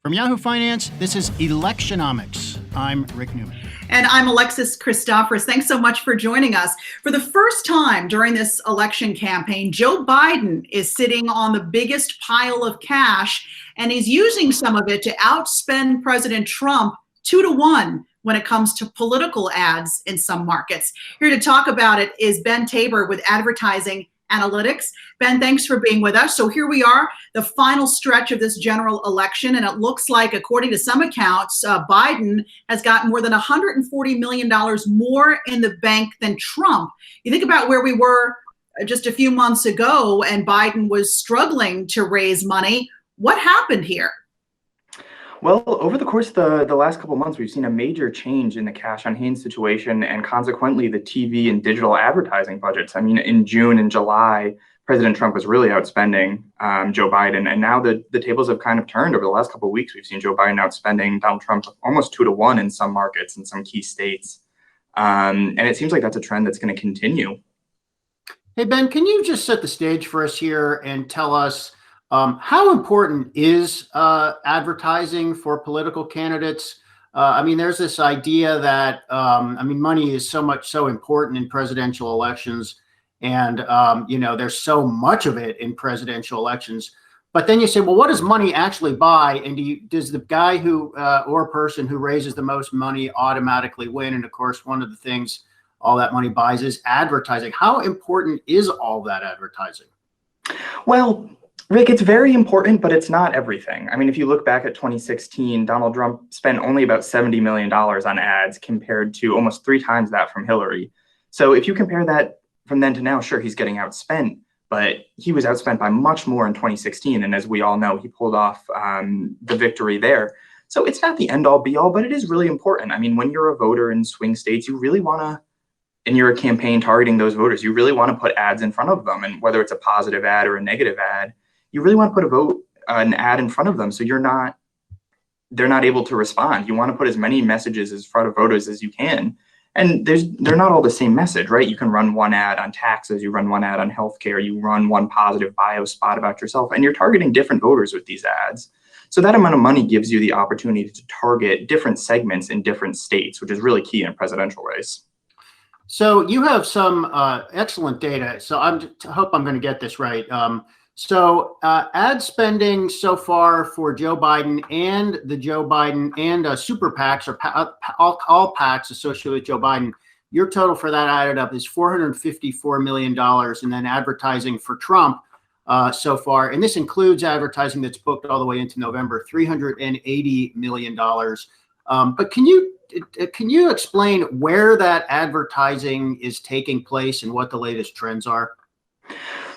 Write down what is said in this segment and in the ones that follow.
From Yahoo Finance, this is Electionomics. I'm Rick Newman. And I'm Alexis Christophorous. Thanks so much for joining us. For the first time during this election campaign, Joe Biden is sitting on the biggest pile of cash, and he's using some of it to outspend President Trump 2-to-1 when it comes to political ads in some markets. Here to talk about it is Ben Tabor with Advertising Analytics. Ben, thanks for being with us. So here we are, the final stretch of this general election, and it looks like, according to some accounts, Biden has got more than $140 million more in the bank than Trump. You think about where we were just a few months ago, and Biden was struggling to raise money. What happened here? Well, over the course of the last couple of months, we've seen a major change in the cash on hand situation and consequently the TV and digital advertising budgets. I mean, in June and July, President Trump was really outspending Joe Biden. And now the tables have kind of turned over the last couple of weeks. We've seen Joe Biden outspending Donald Trump almost 2-to-1 in some markets in some key states. And it seems like that's a trend that's going to continue. Hey, Ben, can you just set the stage for us here and tell us how important is advertising for political candidates? I mean, there's this idea that, money is so important in presidential elections. And, there's so much of it in presidential elections. But then you say, well, what does money actually buy? And does the guy who or person who raises the most money automatically win? And of course, one of the things all that money buys is advertising. How important is all that advertising? Well, Rick, it's very important, but it's not everything. I mean, if you look back at 2016, Donald Trump spent only about $70 million on ads compared to almost 3 times that from Hillary. So if you compare that from then to now, sure, he's getting outspent, but he was outspent by much more in 2016. And as we all know, he pulled off the victory there. So it's not the end all be all, but it is really important. I mean, when you're a voter in swing states, you really want to, and you're a campaign targeting those voters, you really want to put ads in front of them. And whether it's a positive ad or a negative ad, you really want to put an ad in front of them so they're not able to respond. You want to put as many messages in front of voters as you can. And they're not all the same message, right? You can run one ad on taxes, you run one ad on healthcare, you run one positive bio spot about yourself, and you're targeting different voters with these ads. So that amount of money gives you the opportunity to target different segments in different states, which is really key in a presidential race. So you have some excellent data. So I hope I'm going to get this right. So ad spending so far for Joe Biden and the Joe Biden and super PACs or all PACs associated with Joe Biden, your total for that added up is $454 million. And then advertising for Trump so far, and this includes advertising that's booked all the way into November, $380 million. But can you explain where that advertising is taking place and what the latest trends are?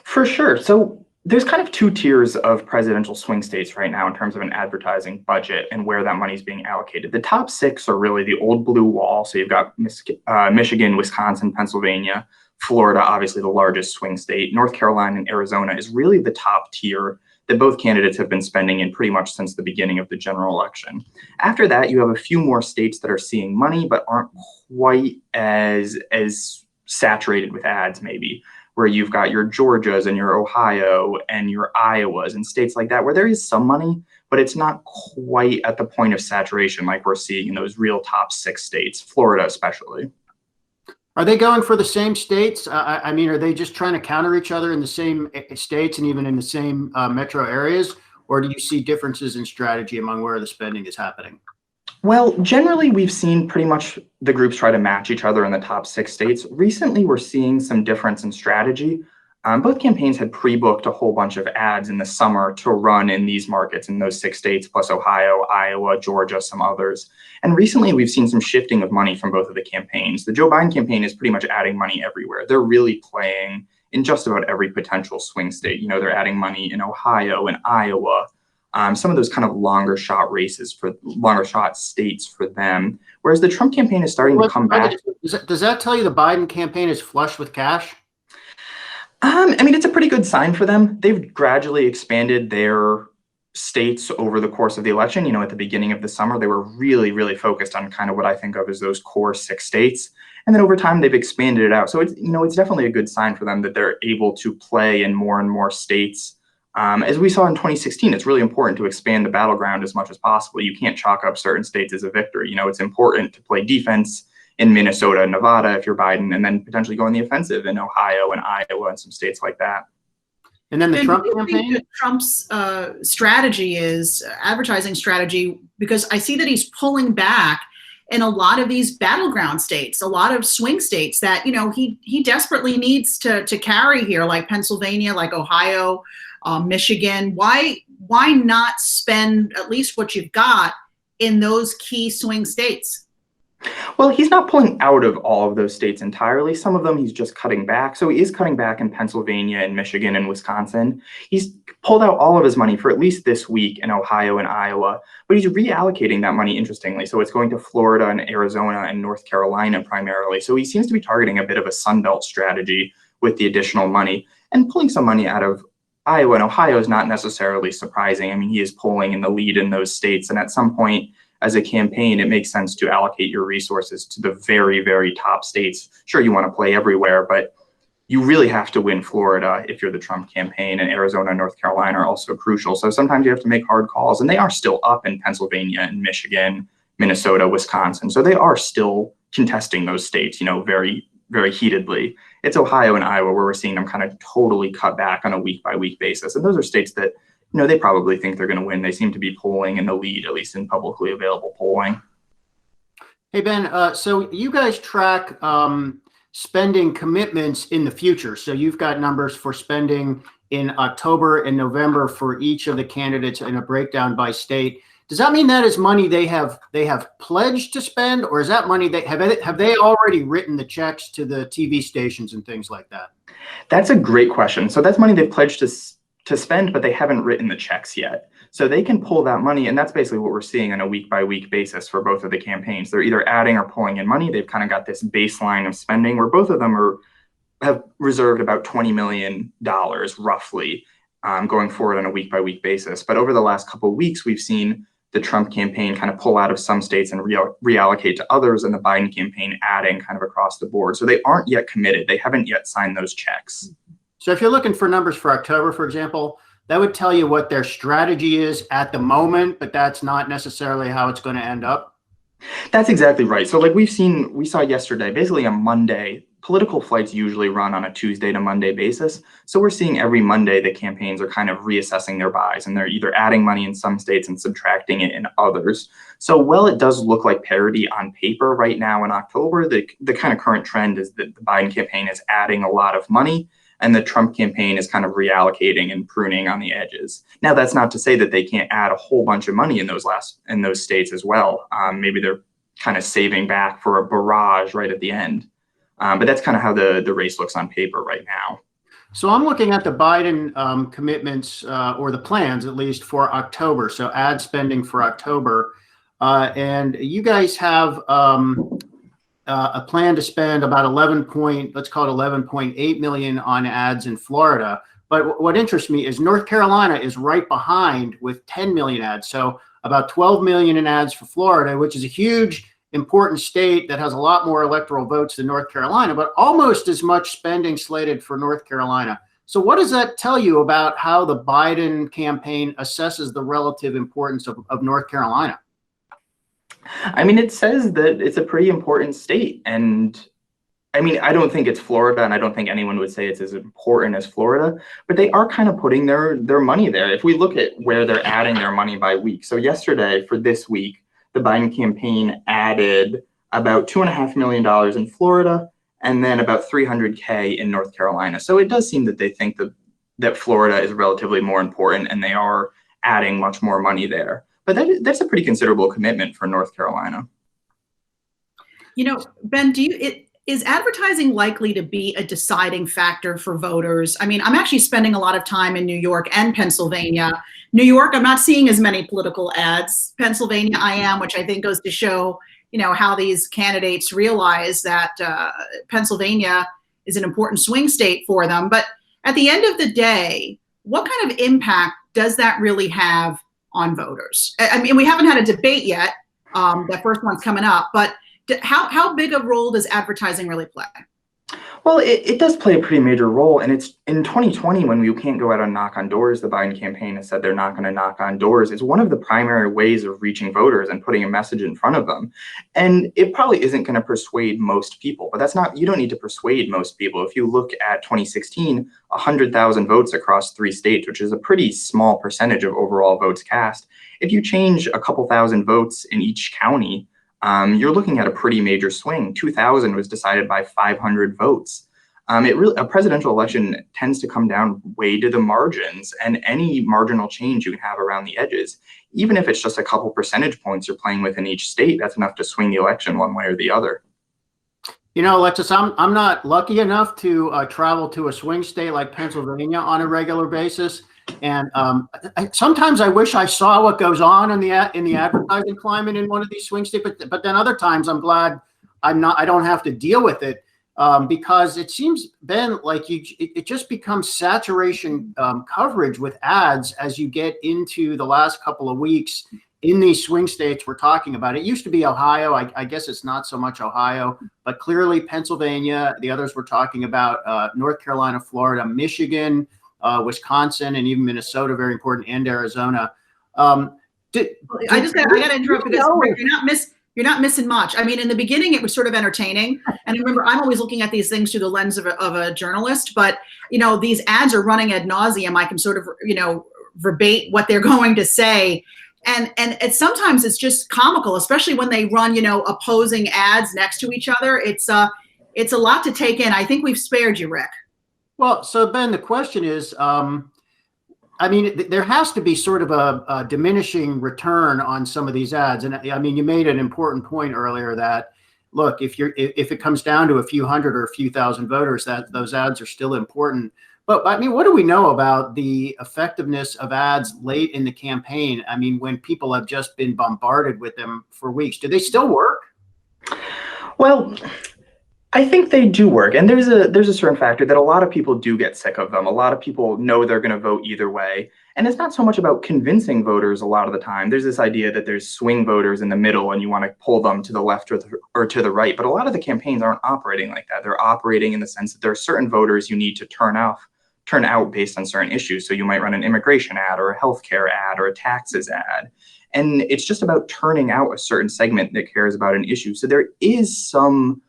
For sure. So there's kind of 2 tiers of presidential swing states right now in terms of an advertising budget and where that money is being allocated. The top 6 are really the old blue wall. So you've got Michigan, Wisconsin, Pennsylvania, Florida, obviously the largest swing state. North Carolina and Arizona is really the top tier that both candidates have been spending in pretty much since the beginning of the general election. After that, you have a few more states that are seeing money but aren't quite as saturated with ads maybe, where you've got your Georgias and your Ohio and your Iowas and states like that, where there is some money, but it's not quite at the point of saturation like we're seeing in those real top 6 states, Florida especially. Are they going for the same states? Are they just trying to counter each other in the same states and even in the same metro areas? Or do you see differences in strategy among where the spending is happening? Well, generally, we've seen pretty much the groups try to match each other in the top 6 states. Recently, we're seeing some difference in strategy. Both campaigns had pre-booked a whole bunch of ads in the summer to run in these markets in those 6 states, plus Ohio, Iowa, Georgia, some others. And recently, we've seen some shifting of money from both of the campaigns. The Joe Biden campaign is pretty much adding money everywhere. They're really playing in just about every potential swing state. They're adding money in Ohio and Iowa. Some of those kind of longer shot states for them. Whereas the Trump campaign is starting to come back. Does that tell you the Biden campaign is flush with cash? It's a pretty good sign for them. They've gradually expanded their states over the course of the election. At the beginning of the summer, they were really, really focused on kind of what I think of as those core 6 states. And then over time, they've expanded it out. So it's definitely a good sign for them that they're able to play in more and more states As we saw in 2016, it's really important to expand the battleground as much as possible. You can't chalk up certain states as a victory. It's important to play defense in Minnesota and Nevada if you're Biden, and then potentially go on the offensive in Ohio and Iowa and some states like that. And then the And Trump what do you think campaign? that Trump's strategy is, advertising strategy? Because I see that he's pulling back in a lot of these battleground states, a lot of swing states that he desperately needs to carry here, like Pennsylvania, like Ohio, Michigan. Why not spend at least what you've got in those key swing states? Well, he's not pulling out of all of those states entirely. Some of them he's just cutting back. So he is cutting back in Pennsylvania and Michigan and Wisconsin. He's pulled out all of his money for at least this week in Ohio and Iowa, but he's reallocating that money interestingly. So it's going to Florida and Arizona and North Carolina primarily. So he seems to be targeting a bit of a Sunbelt strategy with the additional money, and pulling some money out of Iowa and Ohio is not necessarily surprising. I mean, he is polling in the lead in those states. And at some point, as a campaign, it makes sense to allocate your resources to the very, very top states. Sure, you want to play everywhere, but you really have to win Florida if you're the Trump campaign, and Arizona and North Carolina are also crucial. So sometimes you have to make hard calls, and they are still up in Pennsylvania and Michigan, Minnesota, Wisconsin. So they are still contesting those states, very, very heatedly. It's Ohio and Iowa where we're seeing them kind of totally cut back on a week-by-week basis. And those are states that they probably think they're going to win. They seem to be polling in the lead, at least in publicly available polling. Hey, Ben, so you guys track spending commitments in the future. So you've got numbers for spending in October and November for each of the candidates and a breakdown by state. Does that mean that is money they have pledged to spend, or is that money have they already written the checks to the TV stations and things like that? That's a great question. So that's money they've pledged to spend, but they haven't written the checks yet. So they can pull that money, and that's basically what we're seeing on a week-by-week basis for both of the campaigns. They're either adding or pulling in money. They've kind of got this baseline of spending where both of them have reserved about $20 million roughly going forward on a week-by-week basis. But over the last couple of weeks, we've seen the Trump campaign kind of pull out of some states and reallocate to others, and the Biden campaign adding kind of across the board. So they aren't yet committed. They haven't yet signed those checks. So if you're looking for numbers for October, for example, that would tell you what their strategy is at the moment, but that's not necessarily how it's going to end up. That's exactly right. So like we saw yesterday, basically on Monday, political flights usually run on a Tuesday to Monday basis. So we're seeing every Monday the campaigns are kind of reassessing their buys, and they're either adding money in some states and subtracting it in others. So while it does look like parity on paper right now in October, the kind of current trend is that the Biden campaign is adding a lot of money, and the Trump campaign is kind of reallocating and pruning on the edges. Now, that's not to say that they can't add a whole bunch of money in those states as well. Maybe they're kind of saving back for a barrage right at the end. But that's kind of how the race looks on paper right now. So I'm looking at the Biden commitments or the plans, at least for October. So ad spending for October. And you guys have a plan to spend about let's call it 11.8 million on ads in Florida. But what interests me is North Carolina is right behind with 10 million ads. So about 12 million in ads for Florida, which is a huge, important state that has a lot more electoral votes than North Carolina, but almost as much spending slated for North Carolina. So what does that tell you about how the Biden campaign assesses the relative importance of North Carolina? I mean, it says that it's a pretty important state. And I mean, I don't think it's Florida, and I don't think anyone would say it's as important as Florida, but they are kind of putting their money there. If we look at where they're adding their money by week. So yesterday, for this week, the Biden campaign added about $2.5 million in Florida, and then about $300K in North Carolina. So it does seem that they think that Florida is relatively more important, and they are adding much more money there. But that's a pretty considerable commitment for North Carolina. Ben, is advertising likely to be a deciding factor for voters? I mean, I'm actually spending a lot of time in New York and Pennsylvania. New York, I'm not seeing as many political ads. Pennsylvania, I am, which I think goes to show, how these candidates realize that Pennsylvania is an important swing state for them. But at the end of the day, what kind of impact does that really have on voters? I mean, we haven't had a debate yet. That first one's coming up, but how big a role does advertising really play? Well, it does play a pretty major role. And it's in 2020, when we can't go out and knock on doors, the Biden campaign has said they're not going to knock on doors. It's one of the primary ways of reaching voters and putting a message in front of them. And it probably isn't going to persuade most people, but that's not, you don't need to persuade most people. If you look at 2016, 100,000 votes across 3 states, which is a pretty small percentage of overall votes cast. If you change a couple thousand votes in each county, you're looking at a pretty major swing. 2000 was decided by 500 votes. A presidential election tends to come down way to the margins, and any marginal change you can have around the edges, even if it's just a couple percentage points you're playing with in each state, that's enough to swing the election one way or the other. You know, Alexis, I'm not lucky enough to travel to a swing state like Pennsylvania on a regular basis. And sometimes I wish I saw what goes on in the advertising climate in one of these swing states, but then other times I'm glad I don't have to deal with it, because it seems, Ben, like it just becomes saturation coverage with ads as you get into the last couple of weeks in these swing states we're talking about. It used to be Ohio. I guess it's not so much Ohio, but clearly Pennsylvania. The others we're talking about, North Carolina, Florida, Michigan, Wisconsin, and even Minnesota, very important, and Arizona. I got to interrupt because you're not missing much. I mean, in the beginning, it was sort of entertaining. And remember, I'm always looking at these things through the lens of a journalist, but, these ads are running ad nauseum. I can sort of, verbate what they're going to say. And sometimes it's just comical, especially when they run, opposing ads next to each other. It's a lot to take in. I think we've spared you, Rick. Well, so Ben, the question is, there has to be sort of a diminishing return on some of these ads. And I mean, you made an important point earlier that, look, if it comes down to a few hundred or a few thousand voters, that those ads are still important. But I mean, what do we know about the effectiveness of ads late in the campaign? I mean, when people have just been bombarded with them for weeks, do they still work? Well, I think they do work. And there's a certain factor that a lot of people do get sick of them. A lot of people know they're going to vote either way. And it's not so much about convincing voters a lot of the time. There's this idea that there's swing voters in the middle and you want to pull them to the left or to the right. But a lot of the campaigns aren't operating like that. They're operating in the sense that there are certain voters you need to turn out based on certain issues. So you might run an immigration ad or a healthcare ad or a taxes ad. And it's just about turning out a certain segment that cares about an issue. So there is some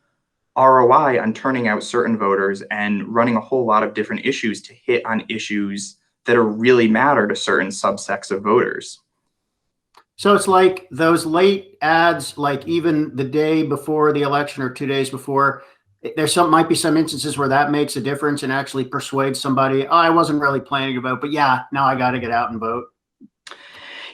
ROI on turning out certain voters and running a whole lot of different issues to hit on issues that are really matter to certain subsects of voters. So it's like those late ads, like even the day before the election or 2 days before, might be some instances where that makes a difference and actually persuades somebody, I wasn't really planning to vote, but yeah, now I got to get out and vote.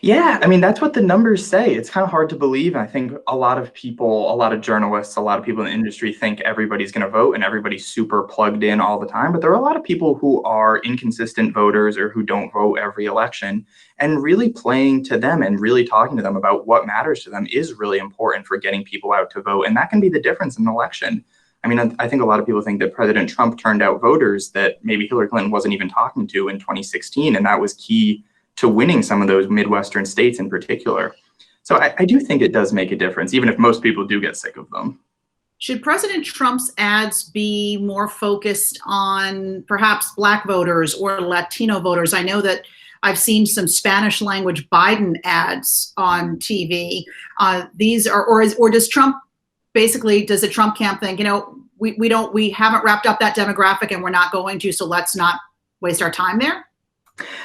Yeah, I mean, that's what the numbers say. It's kind of hard to believe. I think a lot of people, a lot of journalists, a lot of people in the industry think everybody's going to vote and everybody's super plugged in all the time. But there are a lot of people who are inconsistent voters or who don't vote every election, and really playing to them and really talking to them about what matters to them is really important for getting people out to vote. And that can be the difference in an election. I mean, I think a lot of people think that President Trump turned out voters that maybe Hillary Clinton wasn't even talking to in 2016. And that was key to winning some of those Midwestern states in particular. So I do think it does make a difference, even if most people do get sick of them. Should President Trump's ads be more focused on perhaps Black voters or Latino voters? I know that I've seen some Spanish language Biden ads on TV. These are, or does Trump basically, does the Trump camp think, we haven't wrapped up that demographic and we're not going to, so let's not waste our time there?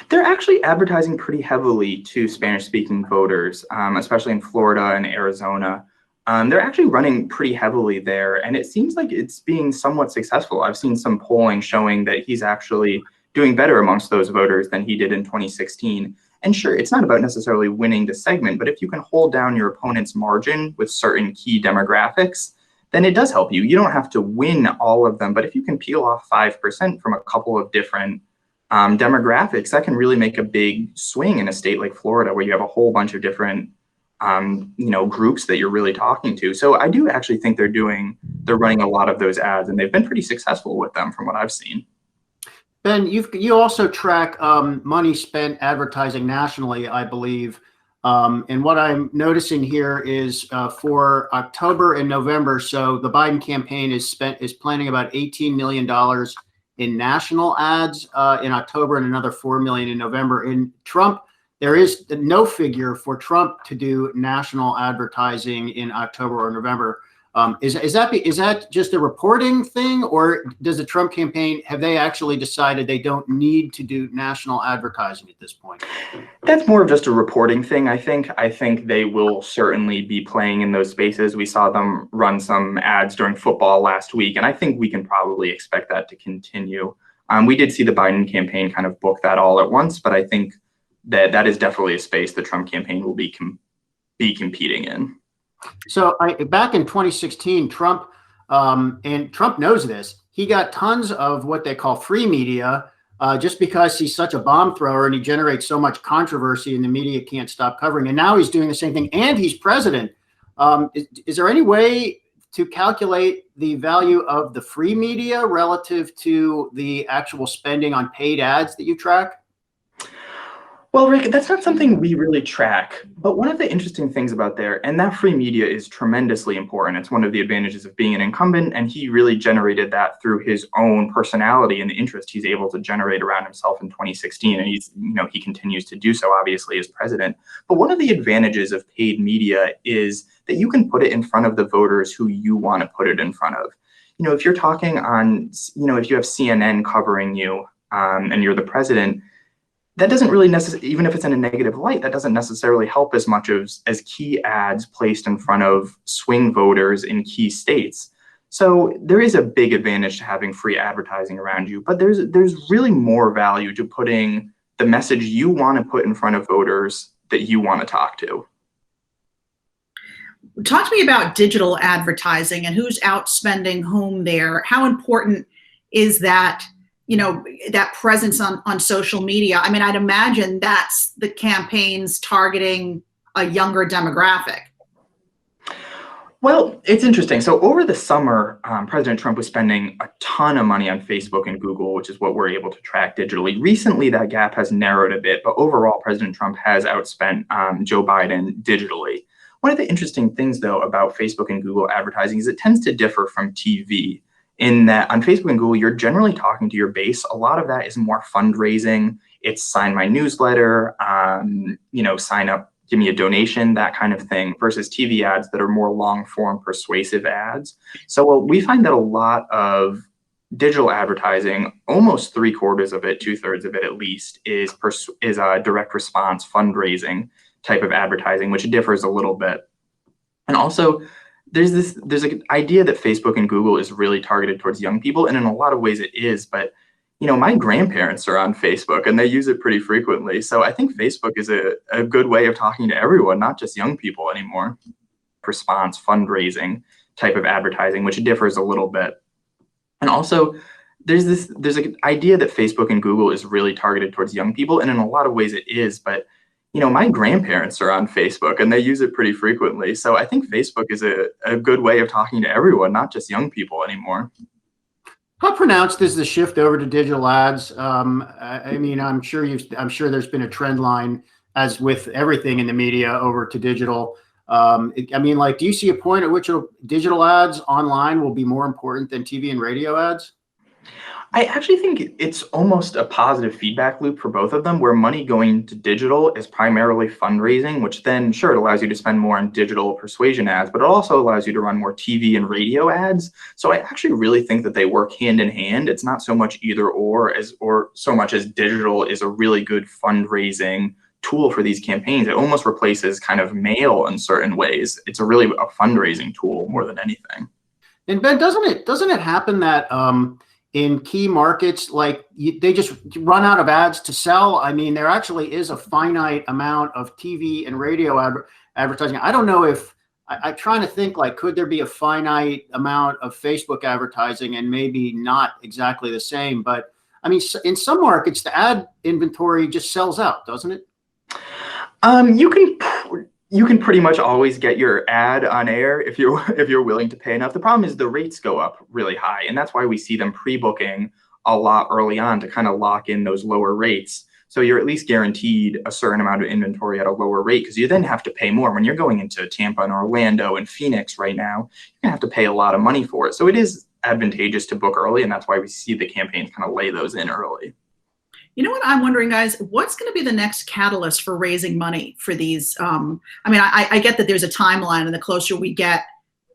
They're actually advertising pretty heavily to Spanish-speaking voters, especially in Florida and Arizona. They're actually running pretty heavily there, and it seems like it's being somewhat successful. I've seen some polling showing that he's actually doing better amongst those voters than he did in 2016. And sure, it's not about necessarily winning the segment, but if you can hold down your opponent's margin with certain key demographics, then it does help you. You don't have to win all of them, but if you can peel off 5% from a couple of different demographics, that can really make a big swing in a state like Florida, where you have a whole bunch of different groups that you're really talking to. So I do actually think they're running a lot of those ads, and they've been pretty successful with them from what I've seen. Ben, you also track money spent advertising nationally, I believe. And what I'm noticing here is for October and November, so the Biden campaign is planning about $18 million in national ads in October and another $4 million in November. In Trump, there is no figure for Trump to do national advertising in October or November. Is that just a reporting thing, or does the Trump campaign, have they actually decided they don't need to do national advertising at this point? That's more of just a reporting thing, I think. I think they will certainly be playing in those spaces. We saw them run some ads during football last week, and I think we can probably expect that to continue. We did see the Biden campaign kind of book that all at once, but I think that is definitely a space the Trump campaign will be competing in. So back in 2016, Trump, and Trump knows this, he got tons of what they call free media just because he's such a bomb thrower and he generates so much controversy and the media can't stop covering. And now he's doing the same thing and he's president. Is there any way to calculate the value of the free media relative to the actual spending on paid ads that you track? Well, Rick, that's not something we really track. But one of the interesting things about there, and that free media is tremendously important. It's one of the advantages of being an incumbent, and he really generated that through his own personality and the interest he's able to generate around himself in 2016. And he continues to do so, obviously, as president. But one of the advantages of paid media is that you can put it in front of the voters who you want to put it in front of. If you're talking on, if you have CNN covering you and you're the president, that doesn't really necessarily, even if it's in a negative light, that doesn't necessarily help as much as key ads placed in front of swing voters in key states. So there is a big advantage to having free advertising around you, but there's really more value to putting the message you want to put in front of voters that you want to talk to. Talk to me about digital advertising and who's outspending whom there. How important is that? That presence on social media? I mean, I'd imagine that's the campaigns targeting a younger demographic. Well, it's interesting. So over the summer, President Trump was spending a ton of money on Facebook and Google, which is what we're able to track digitally. Recently, that gap has narrowed a bit, but overall, President Trump has outspent Joe Biden digitally. One of the interesting things, though, about Facebook and Google advertising is it tends to differ from TV. In that on Facebook and Google, you're generally talking to your base. A lot of that is more fundraising. It's sign my newsletter, sign up, give me a donation, that kind of thing, versus TV ads that are more long form persuasive ads. So we find that a lot of digital advertising, almost 3/4 of it, 2/3 of it at least, is a direct response fundraising type of advertising, which differs a little bit. And also, there's an idea that Facebook and Google is really targeted towards young people, and in a lot of ways it is, but my grandparents are on Facebook and they use it pretty frequently. So I think Facebook is a good way of talking to everyone, not just young people anymore. Response fundraising type of advertising, which differs a little bit. And also there's an idea that Facebook and Google is really targeted towards young people, and in a lot of ways it is, but my grandparents are on Facebook and they use it pretty frequently. So I think Facebook is a good way of talking to everyone, not just young people anymore. How pronounced is the shift over to digital ads? I'm sure there's been a trend line, as with everything in the media, over to digital. Do you see a point at which digital ads online will be more important than TV and radio ads? I actually think it's almost a positive feedback loop for both of them, where money going to digital is primarily fundraising, which then, sure, it allows you to spend more on digital persuasion ads, but it also allows you to run more TV and radio ads. So I actually really think that they work hand in hand. It's not so much either or so much as digital is a really good fundraising tool for these campaigns. It almost replaces kind of mail in certain ways. It's a fundraising tool more than anything. And Ben, doesn't it happen that in key markets, they just run out of ads to sell? I mean, there actually is a finite amount of TV and radio advertising. I don't know if I'm trying to think, could there be a finite amount of Facebook advertising and maybe not exactly the same? But I mean, in some markets, the ad inventory just sells out, doesn't it? You can pretty much always get your ad on air if you're willing to pay enough. The problem is the rates go up really high, and that's why we see them pre-booking a lot early on to kind of lock in those lower rates. So you're at least guaranteed a certain amount of inventory at a lower rate, because you then have to pay more. When you're going into Tampa and Orlando and Phoenix right now, you're gonna have to pay a lot of money for it. So it is advantageous to book early, and that's why we see the campaigns kind of lay those in early. You know what I'm wondering, guys? What's going to be the next catalyst for raising money for these? I mean, I get that there's a timeline, and the closer we get,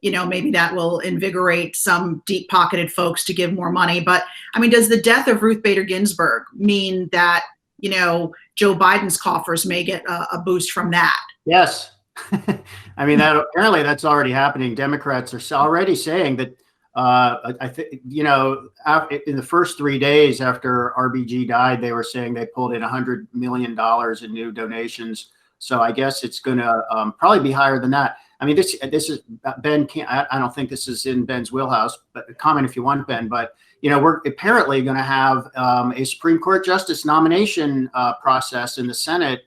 maybe that will invigorate some deep-pocketed folks to give more money. But I mean, does the death of Ruth Bader Ginsburg mean that, Joe Biden's coffers may get a boost from that? Yes. I mean, apparently that's already happening. Democrats are already saying that, I think, in the first 3 days after RBG died, they were saying they pulled in $100 million in new donations. So I guess it's going to probably be higher than that. I mean, this is Ben. I don't think this is in Ben's wheelhouse, but comment if you want, Ben. But we're apparently going to have a Supreme Court justice nomination process in the Senate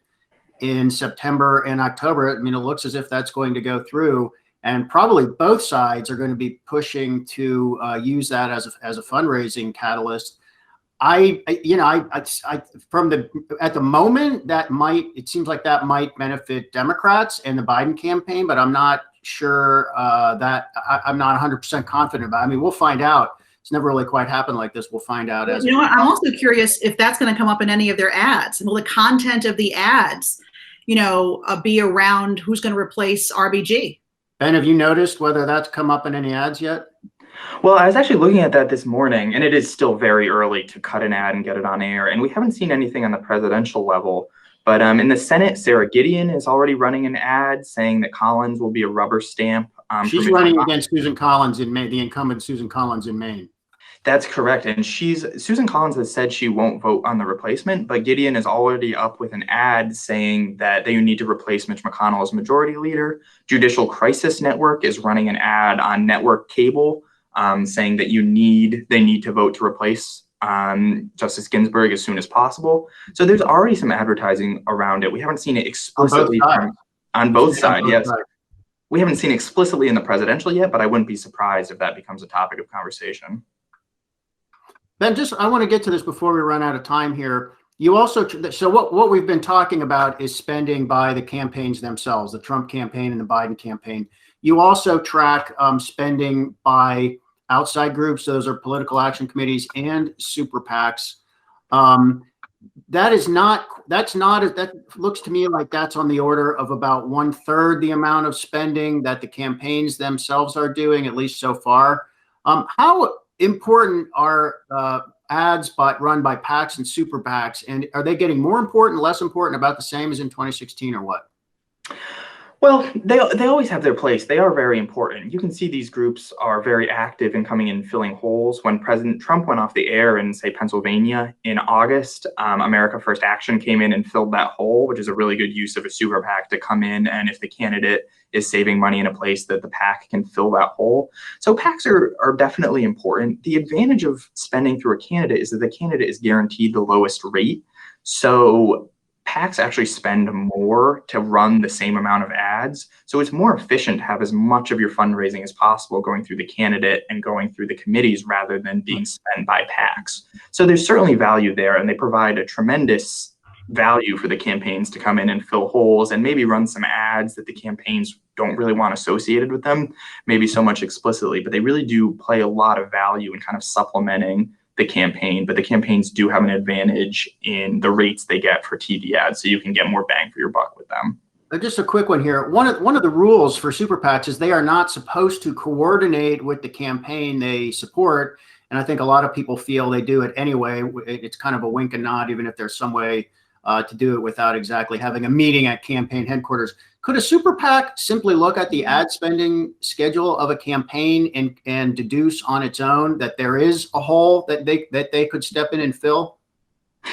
in September and October. I mean, it looks as if that's going to go through, and probably both sides are going to be pushing to use that as a fundraising catalyst. At the moment, it seems like that might benefit Democrats and the Biden campaign, but I'm not sure that I'm not 100% confident about it. I mean, we'll find out. It's never really quite happened like this. We'll find out as. I'm also curious if that's going to come up in any of their ads. Will the content of the ads, be around who's going to replace RBG? Ben, have you noticed whether that's come up in any ads yet? Well, I was actually looking at that this morning, and it is still very early to cut an ad and get it on air. And we haven't seen anything on the presidential level. But in the Senate, Sarah Gideon is already running an ad saying that Collins will be a rubber stamp. She's running against Susan Collins in Maine, the incumbent Susan Collins in Maine. That's correct. And Susan Collins has said she won't vote on the replacement, but Gideon is already up with an ad saying that they need to replace Mitch McConnell as majority leader. Judicial Crisis Network is running an ad on network cable saying that they need to vote to replace Justice Ginsburg as soon as possible. So there's already some advertising around it. We haven't seen it explicitly on both sides. Yes. We haven't seen explicitly in the presidential yet, but I wouldn't be surprised if that becomes a topic of conversation. Ben, I want to get to this before we run out of time here. You also, so what we've been talking about is spending by the campaigns themselves, the Trump campaign and the Biden campaign. You also track spending by outside groups. Those are political action committees and super PACs. That looks to me like that's on the order of about 1/3 the amount of spending that the campaigns themselves are doing, at least so far. How important are ads run by PACs and super PACs, and are they getting more important, less important, about the same as in 2016, or what? Well, they always have their place. They are very important. You can see these groups are very active in coming in and filling holes. When President Trump went off the air in, say, Pennsylvania in August, America First Action came in and filled that hole, which is a really good use of a super PAC to come in. And if the candidate is saving money in a place, that the PAC can fill that hole. So PACs are definitely important. The advantage of spending through a candidate is that the candidate is guaranteed the lowest rate. So PACs actually spend more to run the same amount of ads. So it's more efficient to have as much of your fundraising as possible going through the candidate and going through the committees rather than being spent by PACs. So there's certainly value there, and they provide a tremendous value for the campaigns to come in and fill holes and maybe run some ads that the campaigns don't really want associated with them, maybe so much explicitly, but they really do play a lot of value in kind of supplementing the campaign. But the campaigns do have an advantage in the rates they get for TV ads, so you can get more bang for your buck with them. Just a quick one here. One of the rules for super PACs is they are not supposed to coordinate with the campaign they support, and I think a lot of people feel they do it anyway. It's kind of a wink and nod, even if there's some way to do it without exactly having a meeting at campaign headquarters. Could a super PAC simply look at the ad spending schedule of a campaign and deduce on its own that there is a hole that they could step in and fill?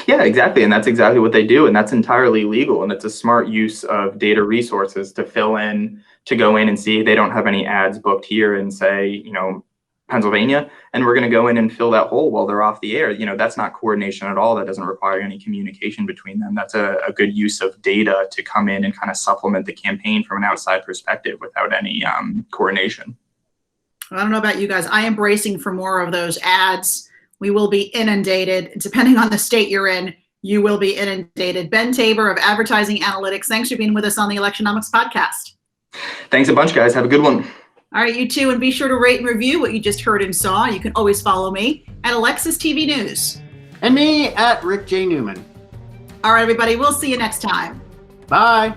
Yeah, exactly. And that's exactly what they do. And that's entirely legal. And it's a smart use of data resources to fill in, to go in and see they don't have any ads booked here in, say, Pennsylvania, and we're going to go in and fill that hole while they're off the air. That's not coordination at all. That doesn't require any communication between them. That's a good use of data to come in and kind of supplement the campaign from an outside perspective without any coordination. I don't know about you guys. I am bracing for more of those ads. We will be inundated, depending on the state you're in, You will be inundated. Ben Tabor of Advertising Analytics, thanks for being with us on the Electionomics podcast. Thanks a bunch, guys. Have a good one. All right, you too. And be sure to rate and review what you just heard and saw. You can always follow me at Alexis TV News. And me at Rick J. Newman. All right, everybody. We'll see you next time. Bye.